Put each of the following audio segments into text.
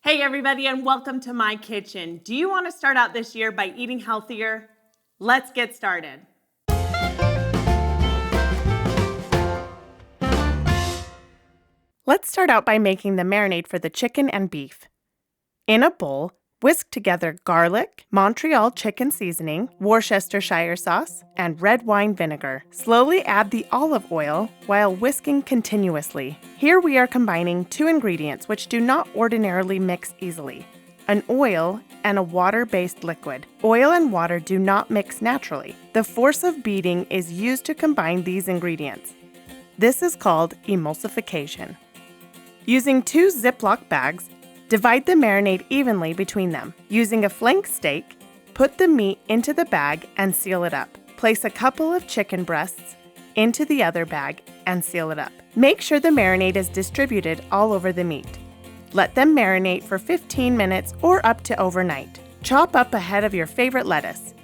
Hey everybody, and welcome to my kitchen. Do you want to start out this year by eating healthier? Let's get started. Let's start out by making the marinade for the chicken and beef. In a bowl, whisk together garlic, Montreal chicken seasoning, Worcestershire sauce, and red wine vinegar. Slowly add the olive oil while whisking continuously. Here we are combining two ingredients which do not ordinarily mix easily: an oil and a water-based liquid. Oil and water do not mix naturally. The force of beating is used to combine these ingredients. This is called emulsification. Using two Ziploc bags, divide the marinade evenly between them. Using a flank steak, put the meat into the bag and seal it up. Place a couple of chicken breasts into the other bag and seal it up. Make sure the marinade is distributed all over the meat. Let them marinate for 15 minutes or up to overnight. Chop up a head of your favorite lettuce.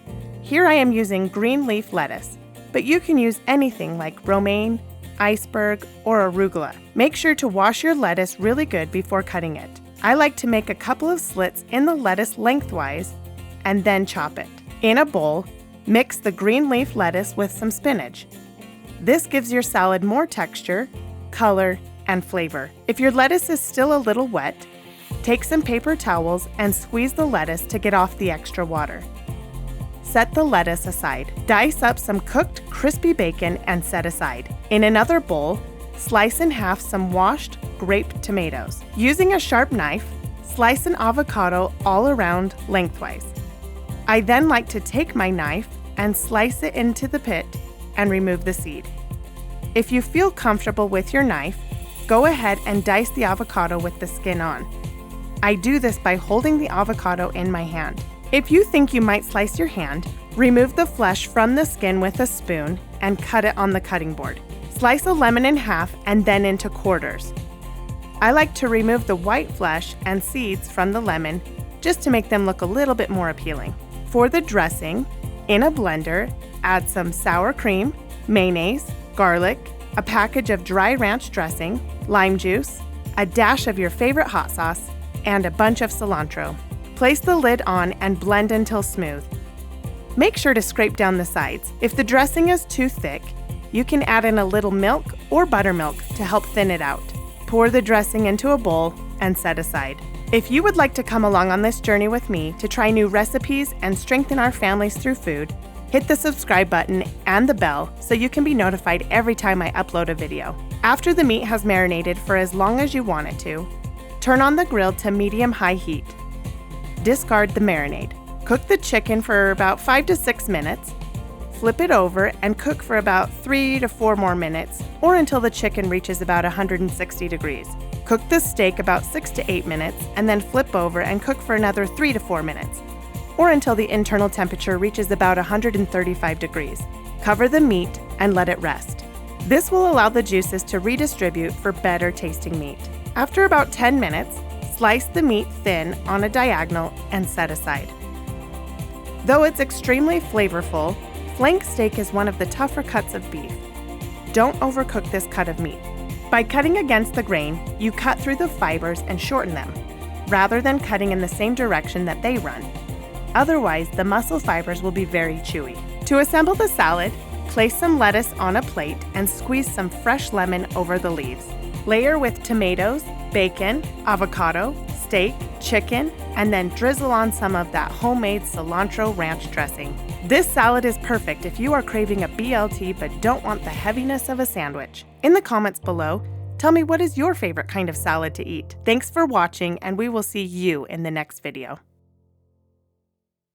Here I am using green leaf lettuce, but you can use anything like romaine, iceberg, or arugula. Make sure to wash your lettuce really good before cutting it. I like to make a couple of slits in the lettuce lengthwise and then chop it. In a bowl, mix the green leaf lettuce with some spinach. This gives your salad more texture, color, and flavor. If your lettuce is still a little wet, take some paper towels and squeeze the lettuce to get off the extra water. Set the lettuce aside. Dice up some cooked crispy bacon and set aside. In another bowl, slice in half some washed grape tomatoes. Using a sharp knife, slice an avocado all around lengthwise. I then like to take my knife and slice it into the pit and remove the seed. If you feel comfortable with your knife, go ahead and dice the avocado with the skin on. I do this by holding the avocado in my hand. If you think you might slice your hand, remove the flesh from the skin with a spoon and cut it on the cutting board. Slice a lemon in half and then into quarters. I like to remove the white flesh and seeds from the lemon just to make them look a little bit more appealing. For the dressing, in a blender, add some sour cream, mayonnaise, garlic, a package of dry ranch dressing, lime juice, a dash of your favorite hot sauce, and a bunch of cilantro. Place the lid on and blend until smooth. Make sure to scrape down the sides. If the dressing is too thick, you can add in a little milk or buttermilk to help thin it out. Pour the dressing into a bowl and set aside. If you would like to come along on this journey with me to try new recipes and strengthen our families through food, hit the subscribe button and the bell so you can be notified every time I upload a video. After the meat has marinated for as long as you want it to, turn on the grill to medium-high heat. Discard the marinade. Cook the chicken for about 5 to 6 minutes. Flip it over and cook for about 3 to 4 more minutes, or until the chicken reaches about 160 degrees. Cook the steak about 6 to 8 minutes, and then flip over and cook for another 3 to 4 minutes, or until the internal temperature reaches about 135 degrees. Cover the meat and let it rest. This will allow the juices to redistribute for better tasting meat. After about 10 minutes, slice the meat thin on a diagonal and set aside. Though it's extremely flavorful, flank steak is one of the tougher cuts of beef. Don't overcook this cut of meat. By cutting against the grain, you cut through the fibers and shorten them, rather than cutting in the same direction that they run. Otherwise, the muscle fibers will be very chewy. To assemble the salad, place some lettuce on a plate and squeeze some fresh lemon over the leaves. Layer with tomatoes, bacon, avocado, steak, chicken, and then drizzle on some of that homemade cilantro ranch dressing. This salad is perfect if you are craving a BLT but don't want the heaviness of a sandwich. In the comments below, tell me what is your favorite kind of salad to eat. Thanks for watching, and we will see you in the next video.